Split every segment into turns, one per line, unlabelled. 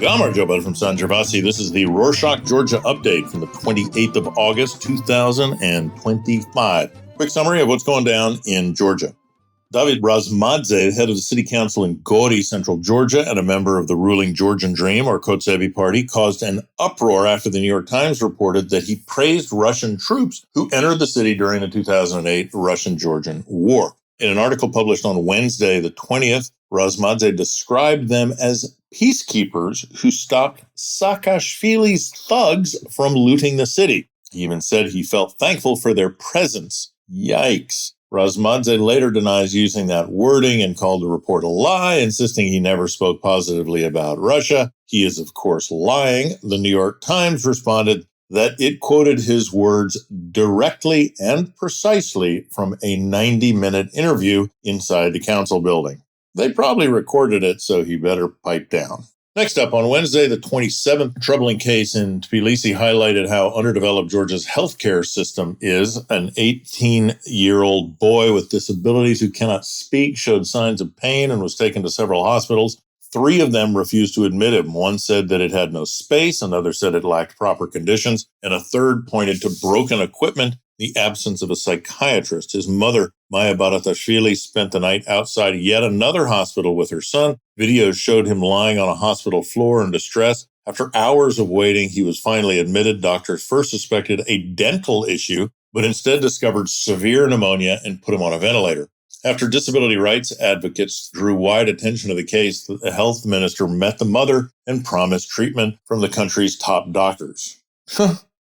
I'm Joe Bud from San Gervasi. This is the Rorschach, Georgia update from the 28th of August, 2025. Quick summary of what's going down in Georgia. David Razmadze, head of the city council in Gori, central Georgia, and a member of the ruling Georgian Dream, or Kotsebi party, caused an uproar after the New York Times reported that he praised Russian troops who entered the city during the 2008 Russian-Georgian War. In an article published on Wednesday, the 20th, Razmadze described them as peacekeepers who stopped Saakashvili's thugs from looting the city. He even said he felt thankful for their presence. Yikes. Razmadze later denies using that wording and called the report a lie, insisting he never spoke positively about Russia. He is, of course, lying. The New York Times responded that it quoted his words directly and precisely from a 90-minute interview inside the council building. They probably recorded it, so he better pipe down. Next up, on Wednesday, the 27th, a troubling case in Tbilisi highlighted how underdeveloped Georgia's healthcare system is. An 18-year-old boy with disabilities who cannot speak showed signs of pain and was taken to several hospitals. 3 of them refused to admit him. One said that it had no space, another said it lacked proper conditions, and a third pointed to broken equipment, the absence of a psychiatrist. His mother, Maya Baratashvili, spent the night outside yet another hospital with her son. Videos showed him lying on a hospital floor in distress. After hours of waiting, he was finally admitted. Doctors first suspected a dental issue, but instead discovered severe pneumonia and put him on a ventilator. After disability rights advocates drew wide attention to the case, the health minister met the mother and promised treatment from the country's top doctors.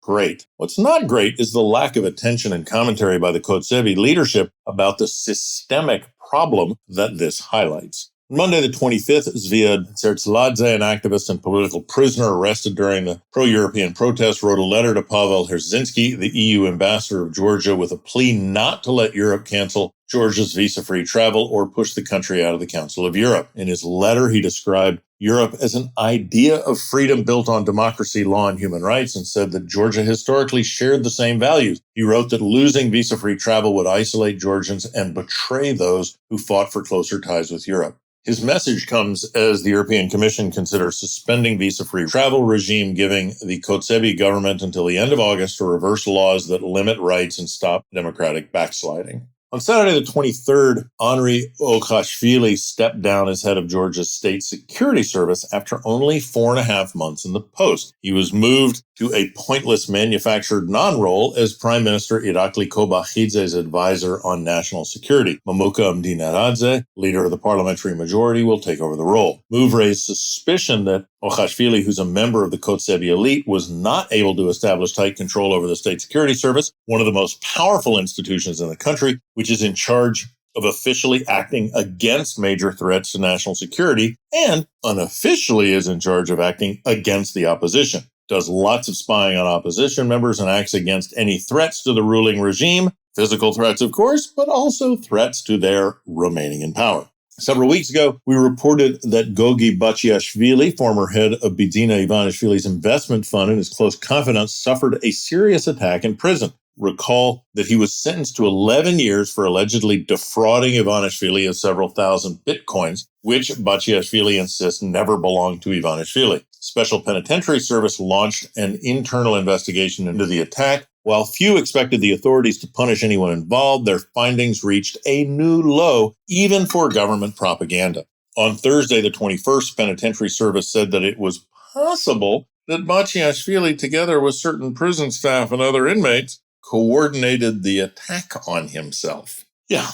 Great. What's not great is the lack of attention and commentary by the Kotsebi leadership about the systemic problem that this highlights. Monday, the 25th, Zviad Tsertseladze, an activist and political prisoner arrested during the pro-European protests, wrote a letter to Pavel Herzinski, the EU ambassador of Georgia, with a plea not to let Europe cancel Georgia's visa-free travel or push the country out of the Council of Europe. In his letter, he described Europe as an idea of freedom built on democracy, law, and human rights, and said that Georgia historically shared the same values. He wrote that losing visa-free travel would isolate Georgians and betray those who fought for closer ties with Europe. His message comes as the European Commission considers suspending visa-free travel regime, giving the Kotsebi government until the end of August to reverse laws that limit rights and stop democratic backsliding. On Saturday, the 23rd, Henri Okhashvili stepped down as head of Georgia's state security service after only 4.5 months in the post. He was moved to a pointless manufactured non-role as Prime Minister Irakli Kobakhidze's advisor on national security. Mamuka Mdinaradze, leader of the parliamentary majority, will take over the role. Move raised suspicion that Okhashvili, who's a member of the Kotsebi elite, was not able to establish tight control over the state security service, one of the most powerful institutions in the country, which is in charge of officially acting against major threats to national security and unofficially is in charge of acting against the opposition. Does lots of spying on opposition members and acts against any threats to the ruling regime. Physical threats, of course, but also threats to their remaining in power. Several weeks ago, we reported that Gogi Bachiashvili, former head of Bidzina Ivanishvili's investment fund and his close confidant, suffered a serious attack in prison. Recall that he was sentenced to 11 years for allegedly defrauding Ivanishvili of several thousand bitcoins, which Bachiashvili insists never belonged to Ivanishvili. Special Penitentiary Service launched an internal investigation into the attack. While few expected the authorities to punish anyone involved, their findings reached a new low, even for government propaganda. On Thursday, the 21st, Penitentiary Service said that it was possible that Bachiashvili, together with certain prison staff and other inmates, coordinated the attack on himself. Yeah.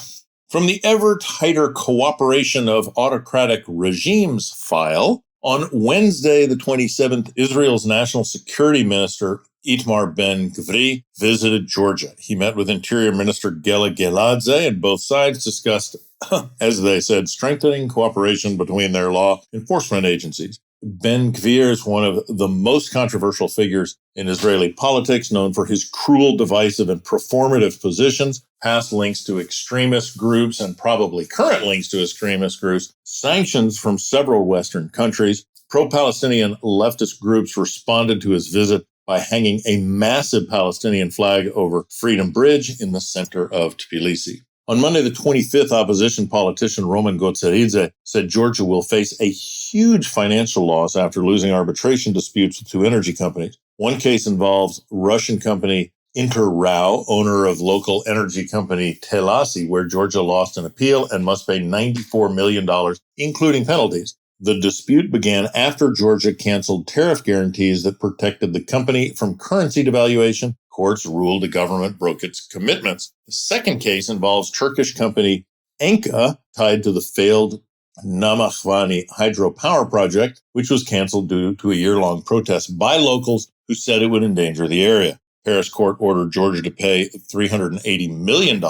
From the ever tighter cooperation of autocratic regimes file, on Wednesday, the 27th, Israel's National Security Minister Itamar Ben-Gvir visited Georgia. He met with Interior Minister Gela Geladze, and both sides discussed, as they said, strengthening cooperation between their law enforcement agencies. Ben-Gvir is one of the most controversial figures in Israeli politics, known for his cruel, divisive, and performative positions, past links to extremist groups, and probably current links to extremist groups, sanctions from several Western countries. Pro-Palestinian leftist groups responded to his visit by hanging a massive Palestinian flag over Freedom Bridge in the center of Tbilisi. On Monday, the 25th, opposition politician Roman Kotsebi said Georgia will face a huge financial loss after losing arbitration disputes with two energy companies. One case involves Russian company Interrao, owner of local energy company Telasi, where Georgia lost an appeal and must pay $94 million, including penalties. The dispute began after Georgia canceled tariff guarantees that protected the company from currency devaluation. Courts ruled the government broke its commitments. The second case involves Turkish company Enka, tied to the failed Namakhvani hydropower project, which was canceled due to a year-long protest by locals who said it would endanger the area. Paris court ordered Georgia to pay $380 million,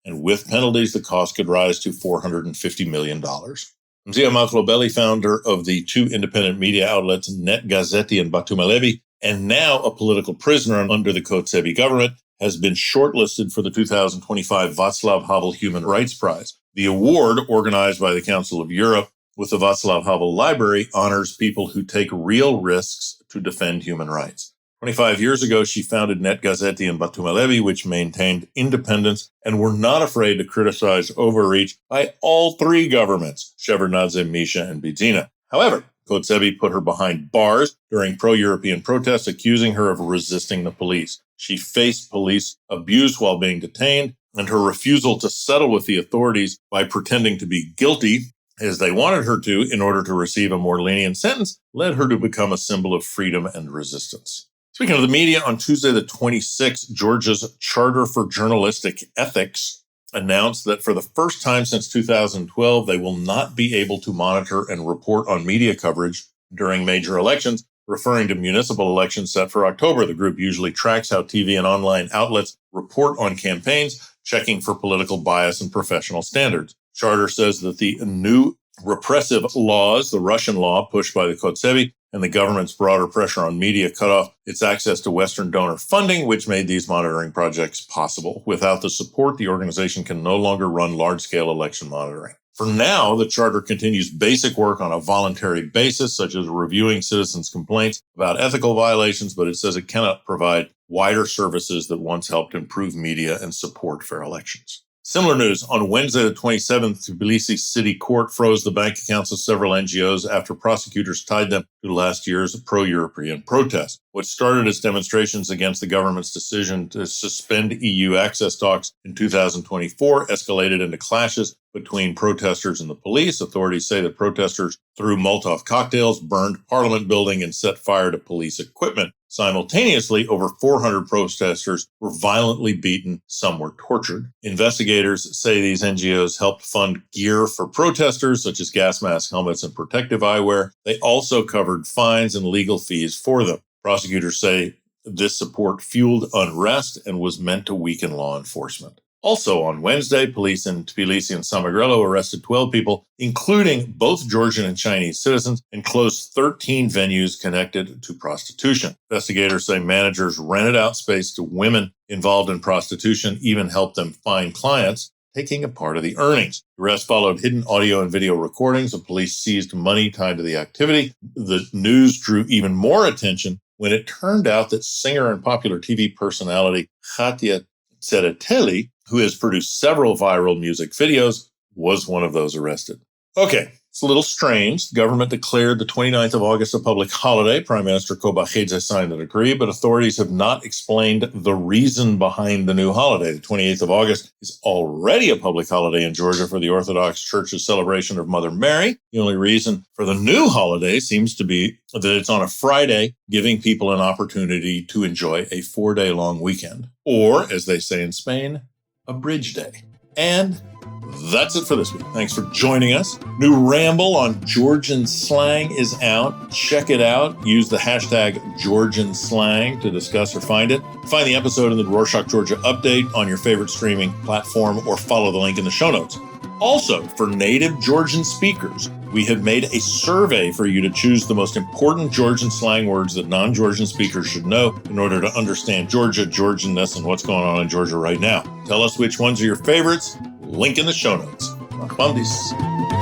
and with penalties, the cost could rise to $450 million. Mzia Maklobeli, founder of the two independent media outlets Net Gazeti and Batumalevi, and now a political prisoner under the Kotsebi government, has been shortlisted for the 2025 Václav Havel Human Rights Prize. The award, organized by the Council of Europe with the Václav Havel Library, honors people who take real risks to defend human rights. 25 years ago, she founded Net Gazeti and Batumalevi, which maintained independence and were not afraid to criticize overreach by all three governments, Shevardnadze, Misha, and Bidzina. However, Kotsebi put her behind bars during pro-European protests, accusing her of resisting the police. She faced police abuse while being detained, and her refusal to settle with the authorities by pretending to be guilty, as they wanted her to in order to receive a more lenient sentence, led her to become a symbol of freedom and resistance. Speaking of the media, on Tuesday the 26th, Georgia's Charter for Journalistic Ethics announced that for the first time since 2012, they will not be able to monitor and report on media coverage during major elections, referring to municipal elections set for October. The group usually tracks how TV and online outlets report on campaigns, checking for political bias and professional standards. Charter says that the new repressive laws, the Russian law pushed by the Kotsebi, and the government's broader pressure on media cut off its access to Western donor funding, which made these monitoring projects possible. Without the support, the organization can no longer run large-scale election monitoring. For now, the charter continues basic work on a voluntary basis, such as reviewing citizens' complaints about ethical violations, but it says it cannot provide wider services that once helped improve media and support fair elections. Similar news, on Wednesday the 27th, Tbilisi City Court froze the bank accounts of several NGOs after prosecutors tied them to last year's pro-European protests. What started as demonstrations against the government's decision to suspend EU access talks in 2024 escalated into clashes between protesters and the police. Authorities say that protesters threw Molotov cocktails, burned Parliament building, and set fire to police equipment. Simultaneously, over 400 protesters were violently beaten. Some were tortured. Investigators say these NGOs helped fund gear for protesters, such as gas masks, helmets, and protective eyewear. They also covered fines and legal fees for them. Prosecutors say this support fueled unrest and was meant to weaken law enforcement. Also on Wednesday, police in Tbilisi and Samegrelo arrested 12 people, including both Georgian and Chinese citizens, and closed 13 venues connected to prostitution. Investigators say managers rented out space to women involved in prostitution, even helped them find clients, taking a part of the earnings. The arrest followed hidden audio and video recordings. The police seized money tied to the activity. The news drew even more attention when it turned out that singer and popular TV personality Khatia Tsereteli, who has produced several viral music videos, was one of those arrested. Okay, it's a little strange. The government declared the 29th of August a public holiday. Prime Minister Kobachidze signed the decree, but authorities have not explained the reason behind the new holiday. The 28th of August is already a public holiday in Georgia for the Orthodox Church's celebration of Mother Mary. The only reason for the new holiday seems to be that it's on a Friday, giving people an opportunity to enjoy a 4-day-long weekend. Or, as they say in Spain, a bridge day. And that's it for this week. Thanks for joining us. New ramble on Georgian slang is out. Check it out. Use the hashtag Georgian slang to discuss or find it. Find the episode in the Rorschach Georgia update on your favorite streaming platform or follow the link in the show notes. Also, for native Georgian speakers, we have made a survey for you to choose the most important Georgian slang words that non-Georgian speakers should know in order to understand Georgia, Georgianness, and what's going on in Georgia right now. Tell us which ones are your favorites. Link in the show notes. Rahmandis.